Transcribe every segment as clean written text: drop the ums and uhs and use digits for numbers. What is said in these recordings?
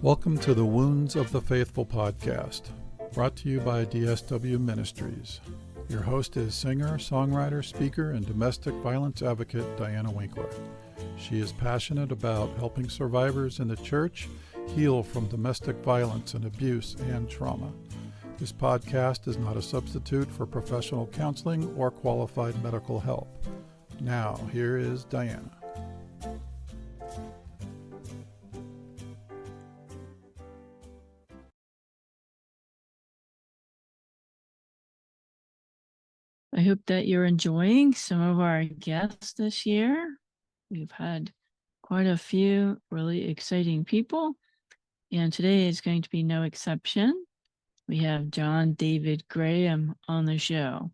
Welcome to the Wounds of the Faithful podcast, brought to you by DSW Ministries. Your host is singer, songwriter, speaker, and domestic violence advocate Diana Winkler. She is passionate about helping survivors in the church heal from domestic violence and abuse and trauma. This podcast is not a substitute for professional counseling or qualified medical help. Now, here is Diana. I hope that you're enjoying some of our guests this year. We've had quite a few really exciting people, and today is going to be no exception. We have John David Graham on the show.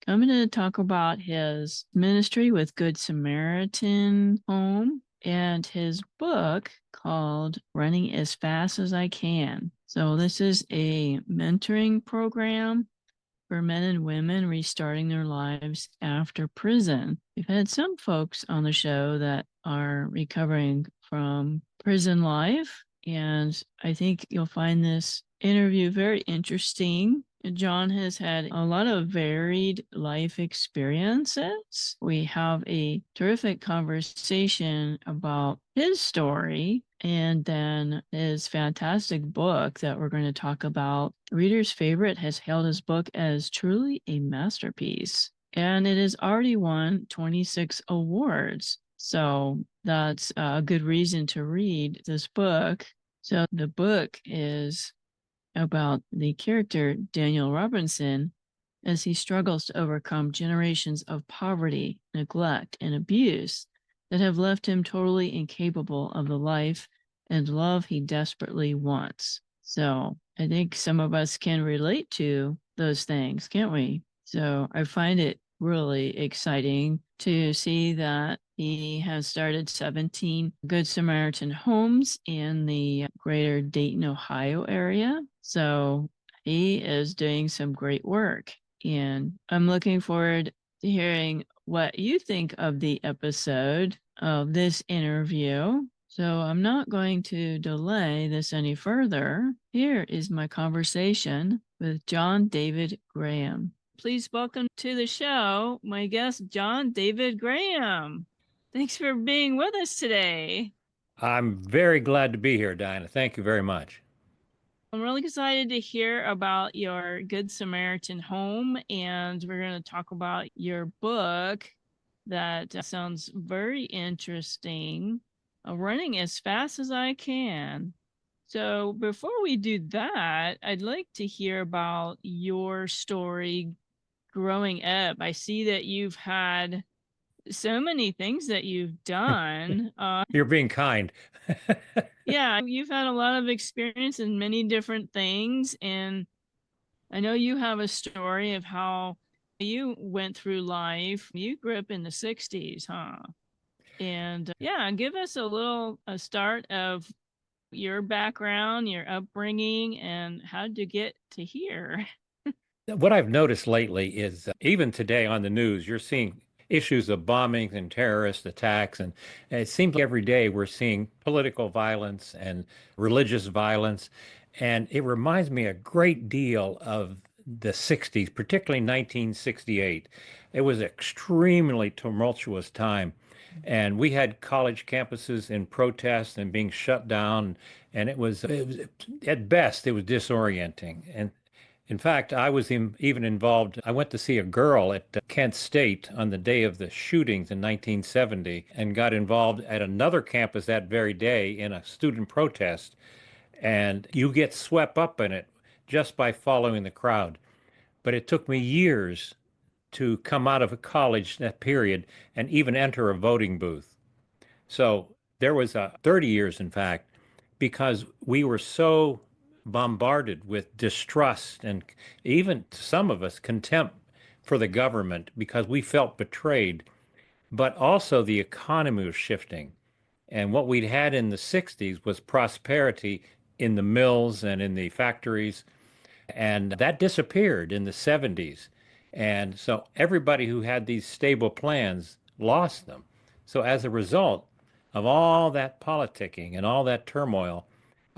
I'm going to talk about his ministry with Good Samaritan Home and his book called Running as Fast as I Can. So this is a mentoring program for men and women restarting their lives after prison. We've had some folks on the show that are recovering from prison life, and I think you'll find this interview very interesting. John has had a lot of varied life experiences. We have a terrific conversation about his story and then his fantastic book that we're going to talk about. Reader's Favorite has hailed his book as truly a masterpiece, and it has already won 26 awards. So that's a good reason to read this book. So the book is about the character Daniel Robinson as he struggles to overcome generations of poverty, neglect, and abuse that have left him totally incapable of the life and love he desperately wants. So I think some of us can relate to those things, can't we? So I find it really exciting to see that he has started 17 Good Samaritan homes in the greater Dayton, Ohio area. So he is doing some great work. And I'm looking forward to hearing what you think of the episode of this interview. So I'm not going to delay this any further. Here is my conversation with John David Graham. Please welcome to the show my guest, John David Graham. Thanks for being with us today. I'm very glad to be here, Diana. Thank you very much. I'm really excited to hear about your Good Samaritan Home, and we're going to talk about your book that sounds very interesting, Running as Fast as I Can. So before we do that, I'd like to hear about your story growing up. I see that you've had so many things that you've done. You're being kind. Yeah, you've had a lot of experience in many different things. And I know you have a story of how you went through life. You grew up in the 60s, huh? And yeah, give us a start of your background, your upbringing, and how did you get to here? What I've noticed lately is even today on the news, you're seeing issues of bombings and terrorist attacks. And it seems like every day we're seeing political violence and religious violence. And it reminds me a great deal of the 60s, particularly 1968. It was an extremely tumultuous time. And we had college campuses in protest and being shut down. And it was at best, it was disorienting. And in fact, I was even involved. I went to see a girl at Kent State on the day of the shootings in 1970 and got involved at another campus that very day in a student protest. And you get swept up in it just by following the crowd. But it took me years to come out of a college that period and even enter a voting booth. So there was 30 years, in fact, because we were so bombarded with distrust and even some of us contempt for the government because we felt betrayed. But also the economy was shifting. And what we'd had in the 60s was prosperity in the mills and in the factories. And that disappeared in the 70s. And so everybody who had these stable plans lost them. So as a result of all that politicking and all that turmoil,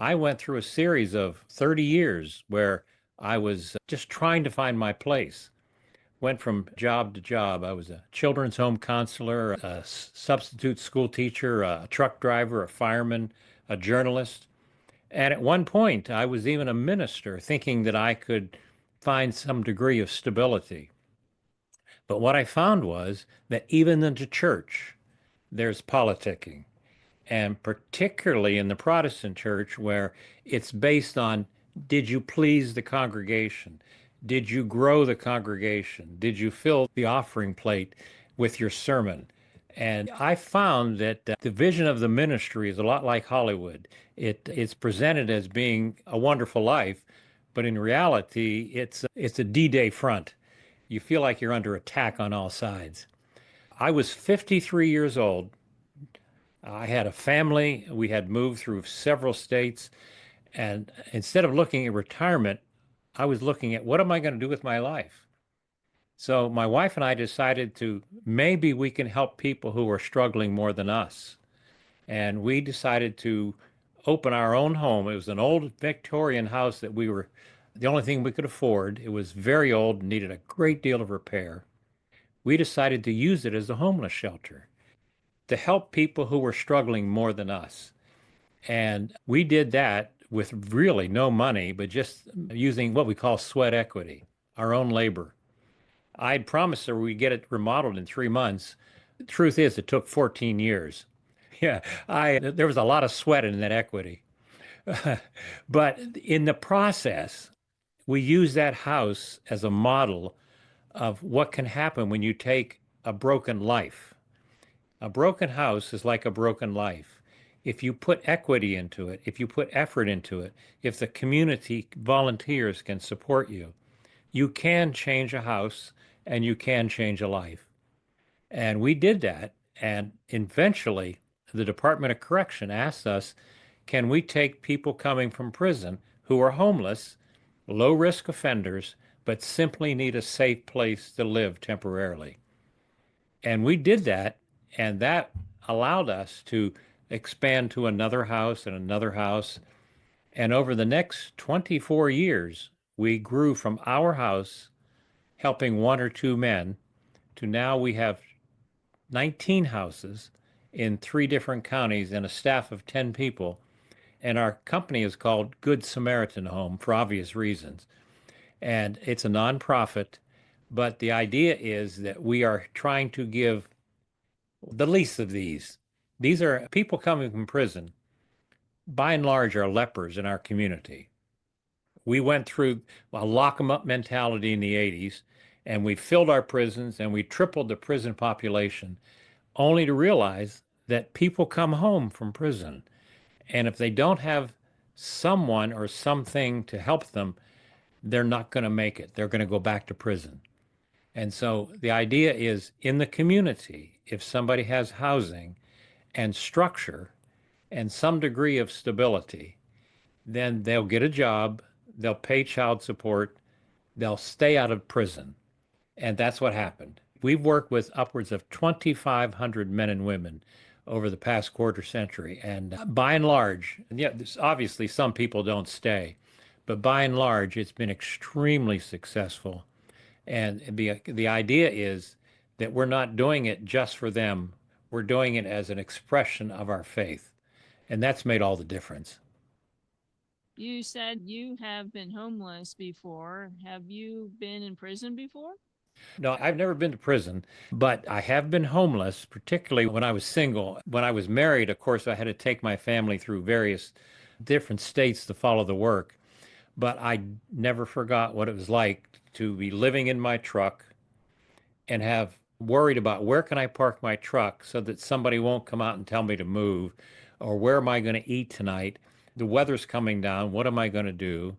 I went through a series of 30 years where I was just trying to find my place. Went from job to job. I was a children's home counselor, a substitute school teacher, a truck driver, a fireman, a journalist. And at one point, I was even a minister, thinking that I could find some degree of stability. But what I found was that even in the church, there's politicking, and particularly in the Protestant church, where it's based on, did you please the congregation? Did you grow the congregation? Did you fill the offering plate with your sermon? And I found that the vision of the ministry is a lot like Hollywood. It's presented as being a wonderful life, but in reality, it's a D-Day front. You feel like you're under attack on all sides. I was 53 years old. I had a family. We had moved through several states. And instead of looking at retirement, I was looking at what am I going to do with my life? So my wife and I decided to maybe we can help people who are struggling more than us. And we decided to open our own home. It was an old Victorian house that we were the only thing we could afford. It was very old, needed a great deal of repair. We decided to use it as a homeless shelter to help people who were struggling more than us. And we did that with really no money, but just using what we call sweat equity, our own labor. I'd promised her we'd get it remodeled in 3 months. The truth is, it took 14 years. Yeah, there was a lot of sweat in that equity. But in the process, we use that house as a model of what can happen when you take a broken life. A broken house is like a broken life. If you put equity into it, if you put effort into it, if the community volunteers can support you, you can change a house and you can change a life. And we did that. And eventually, the Department of Correction asked us, can we take people coming from prison who are homeless, low risk offenders, but simply need a safe place to live temporarily? And we did that, and that allowed us to expand to another house and another house. And over the next 24 years, we grew from our house helping one or two men to now we have 19 houses in 3 different counties and a staff of 10 people. And our company is called Good Samaritan Home for obvious reasons. And it's a nonprofit, but the idea is that we are trying to give the least of these. These are people coming from prison, by and large, are lepers in our community. We went through a lock 'em up mentality in the 80s, and we filled our prisons and we tripled the prison population, only to realize that people come home from prison. And if they don't have someone or something to help them, they're not going to make it. They're going to go back to prison. And so the idea is in the community, if somebody has housing and structure and some degree of stability, then they'll get a job, they'll pay child support, they'll stay out of prison. And that's what happened. We've worked with upwards of 2,500 men and women over the past quarter century. And by and large, yeah, obviously some people don't stay, but by and large, it's been extremely successful. And the idea is that we're not doing it just for them. We're doing it as an expression of our faith. And that's made all the difference. You said you have been homeless before. Have you been in prison before? No, I've never been to prison, but I have been homeless, particularly when I was single. When I was married, of course, I had to take my family through various different states to follow the work. But I never forgot what it was like to be living in my truck and have worried about where can I park my truck so that somebody won't come out and tell me to move, or where am I going to eat tonight? The weather's coming down. What am I going to do?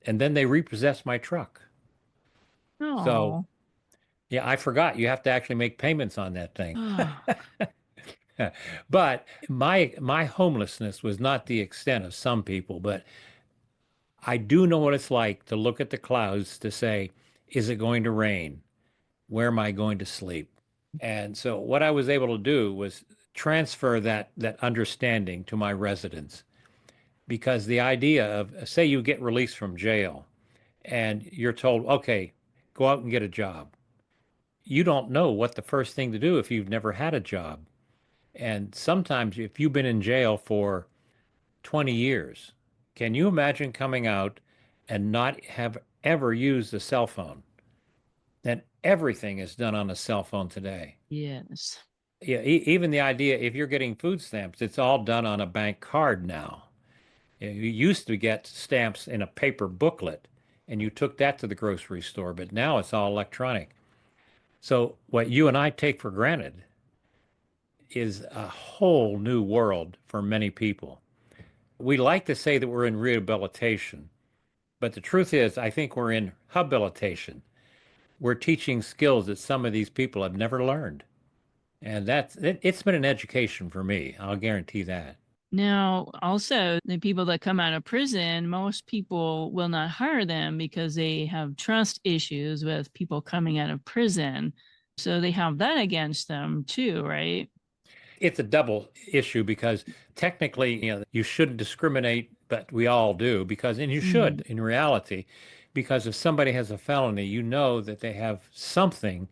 And then they repossessed my truck. So, Oh, yeah, I forgot you have to actually make payments on that thing. oh, But my homelessness was not the extent of some people, but I do know what it's like to look at the clouds to say, is it going to rain? Where am I going to sleep? And so what I was able to do was transfer that understanding to my residents. because the idea of, say, you get released from jail and you're told, okay, go out and get a job. You don't know what the first thing to do if you've never had a job. And sometimes, if you've been in jail for 20 years, can you imagine coming out and not have ever used a cell phone? And everything is done on a cell phone today. Yes. Yeah, even the idea, if you're getting food stamps, it's all done on a bank card now. You used to get stamps in a paper booklet and you took that to the grocery store, but now it's all electronic. So what you and I take for granted is a whole new world for many people. We like to say that we're in rehabilitation, but the truth is, I think we're in habilitation. We're teaching skills that some of these people have never learned. And it's been an education for me. I'll guarantee that. Now, also, the people that come out of prison, most people will not hire them because they have trust issues with people coming out of prison. So they have that against them too, right? It's a double issue because technically, you shouldn't discriminate, but we all do because, and you should in reality, because if somebody has a felony, you know that they have something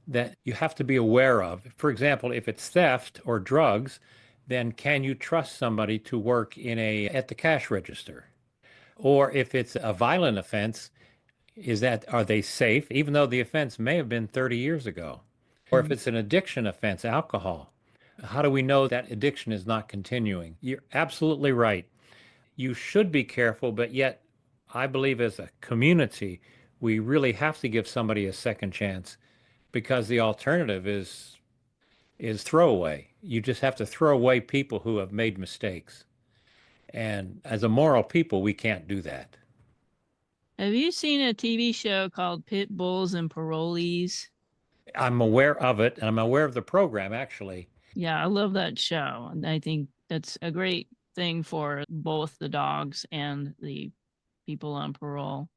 that you have to be aware of. For example, if it's theft or drugs, then can you trust somebody to work at the cash register? Or if it's a violent offense, are they safe, even though the offense may have been 30 years ago? Or if it's an addiction offense, alcohol, how do we know that addiction is not continuing? You're absolutely right. You should be careful, but yet I believe as a community, we really have to give somebody a second chance because the alternative is throwaway. You just have to throw away people who have made mistakes. And as a moral people, we can't do that. Have you seen a TV show called Pit Bulls and Parolees? I'm aware of it, and I'm aware of the program, actually. Yeah, I love that show. And I think that's a great thing for both the dogs and the people on parole.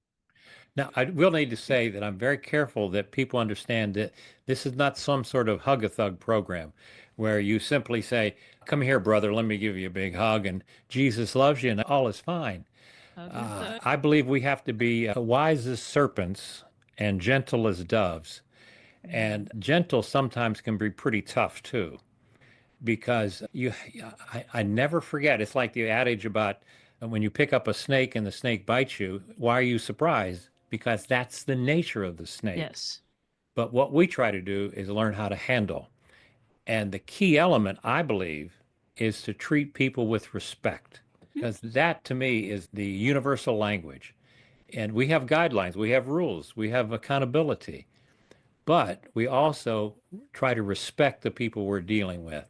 Now, I will need to say that I'm very careful that people understand that this is not some sort of hug-a-thug program where you simply say, come here, brother, let me give you a big hug, and Jesus loves you, and all is fine. I believe we have to be wise as serpents and gentle as doves. And gentle sometimes can be pretty tough too, because I never forget. It's like the adage about when you pick up a snake and the snake bites you, why are you surprised? Because that's the nature of the snake. Yes. But what we try to do is learn how to handle. And the key element, I believe, is to treat people with respect, because that to me is the universal language. And we have guidelines, we have rules, we have accountability, but we also try to respect the people we're dealing with.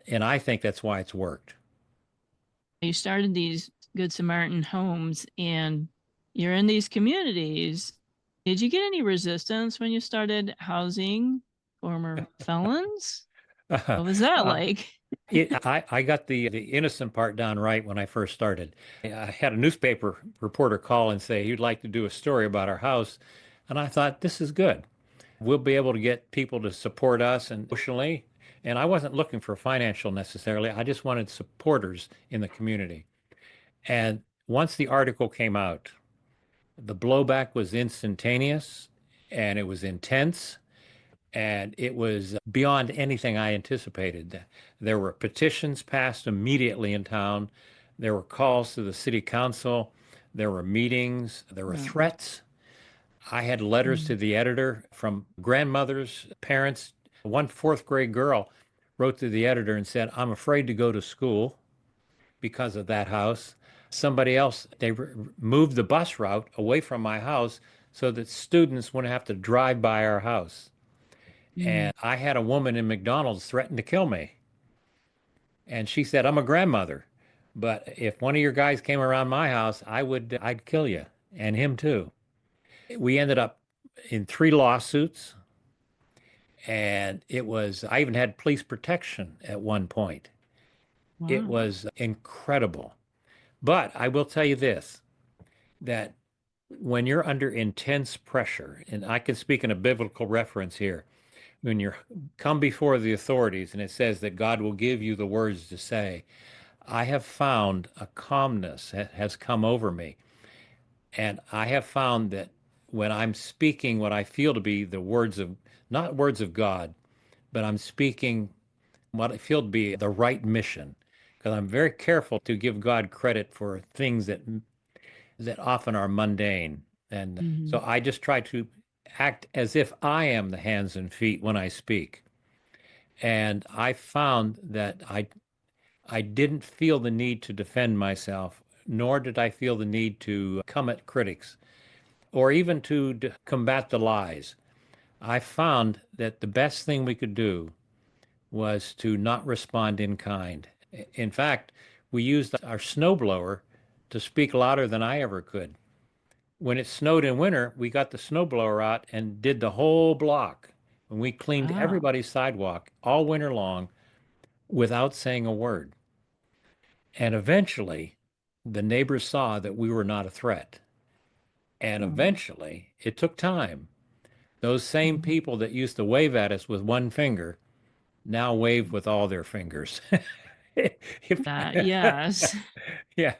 And I think that's why it's worked. You started these Good Samaritan homes and you're in these communities. Did you get any resistance when you started housing former felons? What was that like? I got the innocent part down right when I first started. I had a newspaper reporter call and say he'd like to do a story about our house. And I thought, this is good. We'll be able to get people to support us emotionally. And I wasn't looking for financial necessarily. I just wanted supporters in the community. And once the article came out, the blowback was instantaneous and it was intense. And it was beyond anything I anticipated. There were petitions passed immediately in town. There were calls to the city council. There were meetings. There were threats. I had letters to the editor from grandmothers, parents. One fourth grade girl wrote to the editor and said, I'm afraid to go to school because of that house. Somebody else, they moved the bus route away from my house so that students wouldn't have to drive by our house. And I had a woman in McDonald's threaten to kill me. And she said, I'm a grandmother, but if one of your guys came around my house, I'd kill you and him too. We ended up in 3 lawsuits, and I even had police protection at one point. Wow. It was incredible. But I will tell you this, that when you're under intense pressure, and I can speak in a biblical reference here, when you come before the authorities and it says that God will give you the words to say, I have found a calmness has come over me. And I have found that when I'm speaking what I feel to be the words of, not words of God, but I'm speaking what I feel to be the right mission, because I'm very careful to give God credit for things that often are mundane. And so Mhm. I just try to act as if I am the hands and feet when I speak. And I found that I didn't feel the need to defend myself, nor did I feel the need to come at critics or even to combat the lies. I found that the best thing we could do was to not respond in kind. In fact, we used our snowblower to speak louder than I ever could. When it snowed in winter, we got the snowblower out and did the whole block. And we cleaned Wow. everybody's sidewalk all winter long without saying a word. And eventually, the neighbors saw that we were not a threat. And Mhm. eventually, it took time. Those same Mhm. people that used to wave at us with one finger now wave with all their fingers. If, Yes. yeah.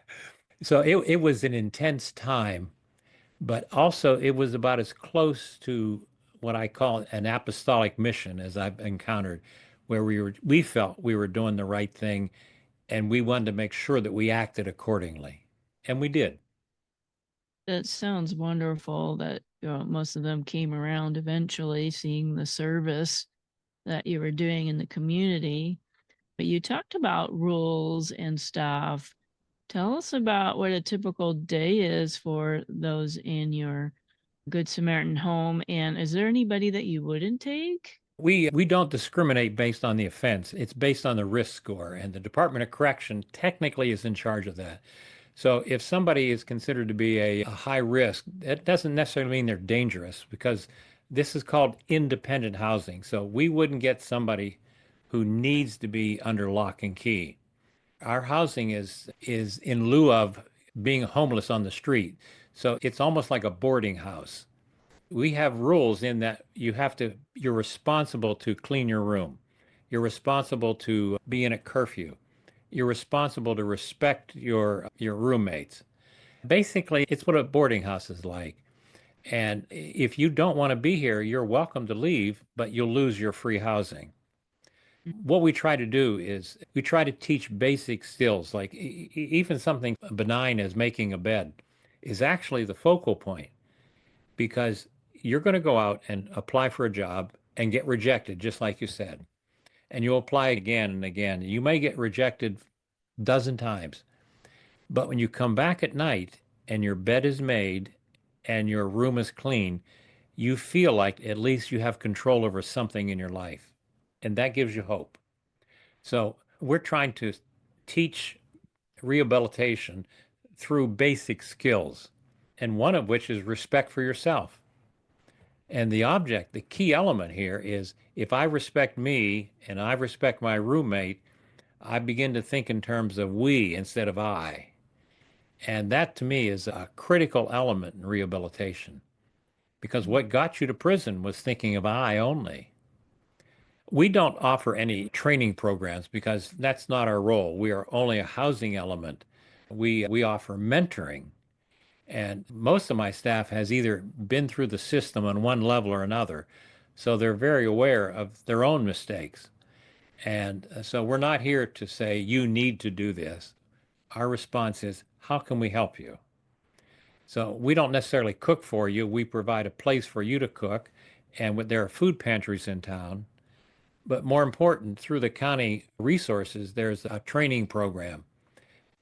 So it was an intense time, but also it was about as close to what I call an apostolic mission as I've encountered, where we felt we were doing the right thing and we wanted to make sure that we acted accordingly. And we did. That sounds wonderful that most of them came around eventually, seeing the service that you were doing in the community. But you talked about rules and stuff. Tell us about what a typical day is for those in your Good Samaritan home. And is there anybody that you wouldn't take? We don't discriminate based on the offense. It's based on the risk score, and the Department of Correction technically is in charge of that. So if somebody is considered to be a high risk, that doesn't necessarily mean they're dangerous because this is called independent housing. So we wouldn't get somebody who needs to be under lock and key. Our housing is in lieu of being homeless on the street. So it's almost like a boarding house. We have rules in that you're responsible to clean your room. You're responsible to be in at curfew. You're responsible to respect your roommates. Basically, it's what a boarding house is like. And if you don't want to be here, you're welcome to leave, but you'll lose your free housing. What we try to do is we try to teach basic skills, like even something benign as making a bed is actually the focal point because you're going to go out and apply for a job and get rejected, just like you said. And you'll apply again and again. You may get rejected a dozen times. But when you come back at night and your bed is made and your room is clean, you feel like at least you have control over something in your life. And that gives you hope. So we're trying to teach rehabilitation through basic skills, and one of which is respect for yourself. And the key element here is if I respect me and I respect my roommate, I begin to think in terms of we instead of I. And that to me is a critical element in rehabilitation because what got you to prison was thinking of I only. We don't offer any training programs because that's not our role. We are only a housing element. We offer mentoring. And most of my staff has either been through the system on one level or another. So they're very aware of their own mistakes. And so we're not here to say, you need to do this. Our response is, how can we help you? So we don't necessarily cook for you. We provide a place for you to cook. And there are food pantries in town. But more important, through the county resources, there's a training program.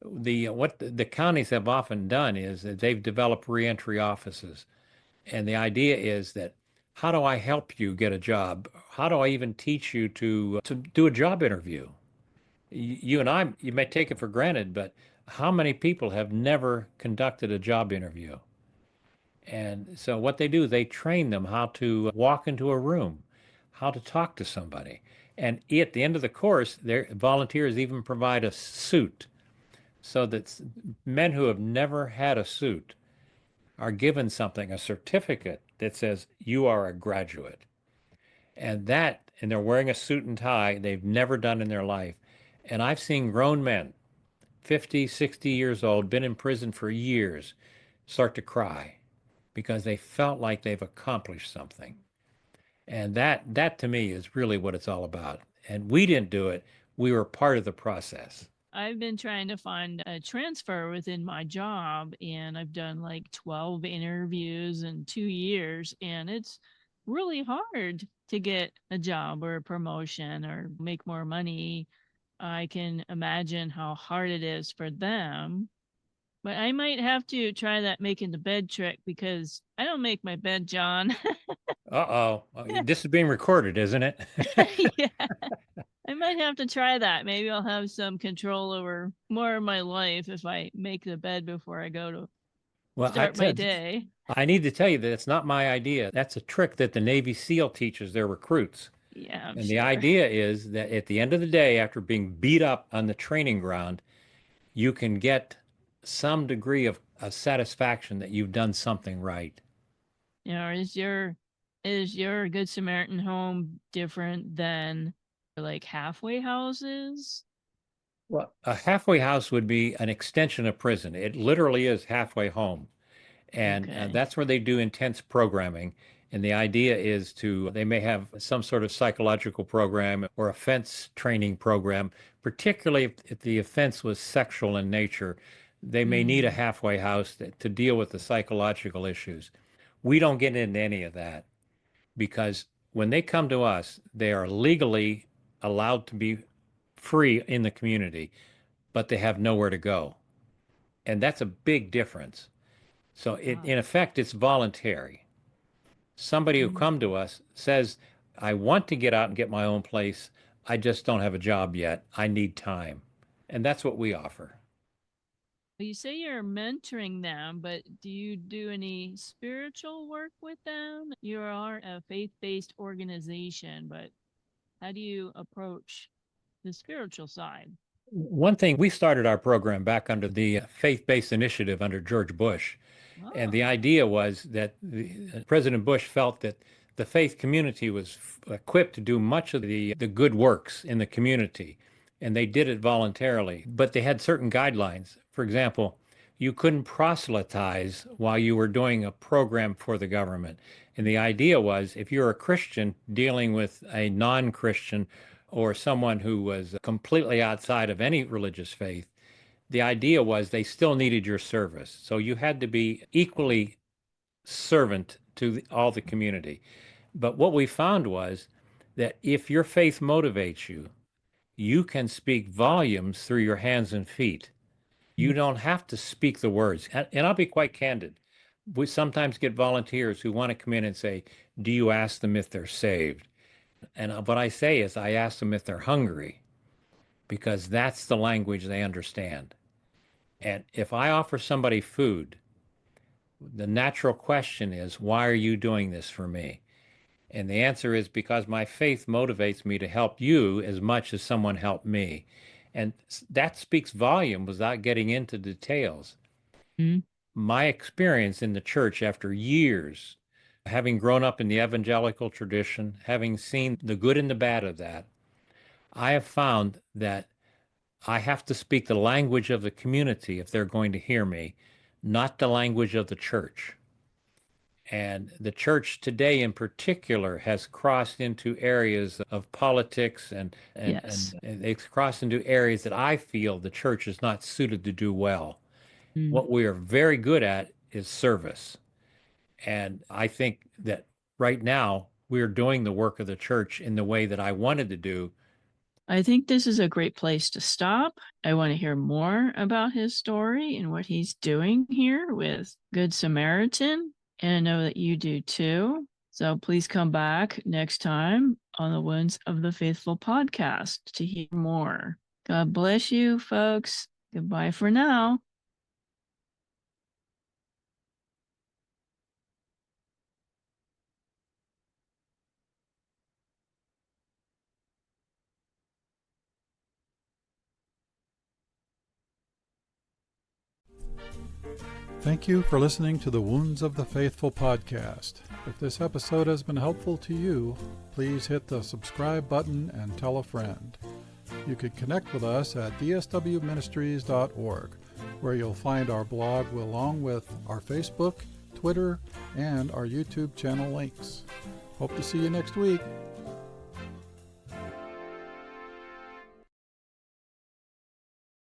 What the counties have often done is that they've developed reentry offices. And the idea is that how do I help you get a job? How do I even teach you to do a job interview? You and I, you may take it for granted, but how many people have never conducted a job interview? And so what they do, they train them how to walk into a room, how to talk to somebody. And at the end of the course, their volunteers even provide a suit so that men who have never had a suit are given something, a certificate that says you are a graduate. And they're wearing a suit and tie they've never done in their life. And I've seen grown men 50, 60 years old, been in prison for years, start to cry because they felt like they've accomplished something. And that to me is really what it's all about. And we didn't do it. We were part of the process. I've been trying to find a transfer within my job, and I've done like 12 interviews in 2 years, and it's really hard to get a job or a promotion or make more money. I can imagine how hard it is for them. But I might have to try that making the bed trick because I don't make my bed, John. Uh-oh. This is being recorded, isn't it? Yeah. I might have to try that. Maybe I'll have some control over more of my life if I make the bed before I go to Well, start my day. I need to tell you that it's not my idea. That's a trick that the Navy SEAL teaches their recruits. Yeah, I'm And the sure. idea is that at the end of the day, after being beat up on the training ground, you can get some degree of satisfaction that you've done something right. You know, is your Good Samaritan home different than like halfway houses? Well, a halfway house would be an extension of prison. It literally is halfway home. And Okay. that's where they do intense programming. And the idea is they may have some sort of psychological program or offense training program, particularly if the offense was sexual in nature. They may need a halfway house to deal with the psychological issues. We don't get into any of that because when they come to us, they are legally allowed to be free in the community, but they have nowhere to go. And that's a big difference. So in effect, it's voluntary. Somebody who come to us says, I want to get out and get my own place. I just don't have a job yet. I need time. And that's what we offer. You say you're mentoring them, but do you do any spiritual work with them? You are a faith-based organization, but how do you approach the spiritual side? One thing, we started our program back under the faith-based initiative under George Bush. And the idea was that President Bush felt that the faith community was equipped to do much of the good works in the community. And they did it voluntarily, but they had certain guidelines. For example, you couldn't proselytize while you were doing a program for the government. And the idea was if you're a Christian dealing with a non-Christian or someone who was completely outside of any religious faith, the idea was they still needed your service. So you had to be equally servant to all the community. But what we found was that if your faith motivates you, you can speak volumes through your hands and feet. You don't have to speak the words. And I'll be quite candid. We sometimes get volunteers who want to come in and say, do you ask them if they're saved? And what I say is I ask them if they're hungry, because that's the language they understand. And if I offer somebody food, the natural question is, why are you doing this for me? And the answer is because my faith motivates me to help you as much as someone helped me. And that speaks volume without getting into details. Mm-hmm. My experience in the church after years, having grown up in the evangelical tradition, having seen the good and the bad of that, I have found that I have to speak the language of the community if they're going to hear me, not the language of the church. And the church today in particular has crossed into areas of politics and Yes. it's crossed into areas that I feel the church is not suited to do well. What we are very good at is service. And I think that right now we're doing the work of the church in the way that I wanted to do. I think this is a great place to stop. I want to hear more about his story and what he's doing here with Good Samaritan. And I know that you do too. So please come back next time on the Wounds of the Faithful podcast to hear more. God bless you, folks. Goodbye for now. Thank you for listening to the Wounds of the Faithful podcast. If this episode has been helpful to you, please hit the subscribe button and tell a friend. You can connect with us at dswministries.org, where you'll find our blog along with our Facebook, Twitter, and our YouTube channel links. Hope to see you next week.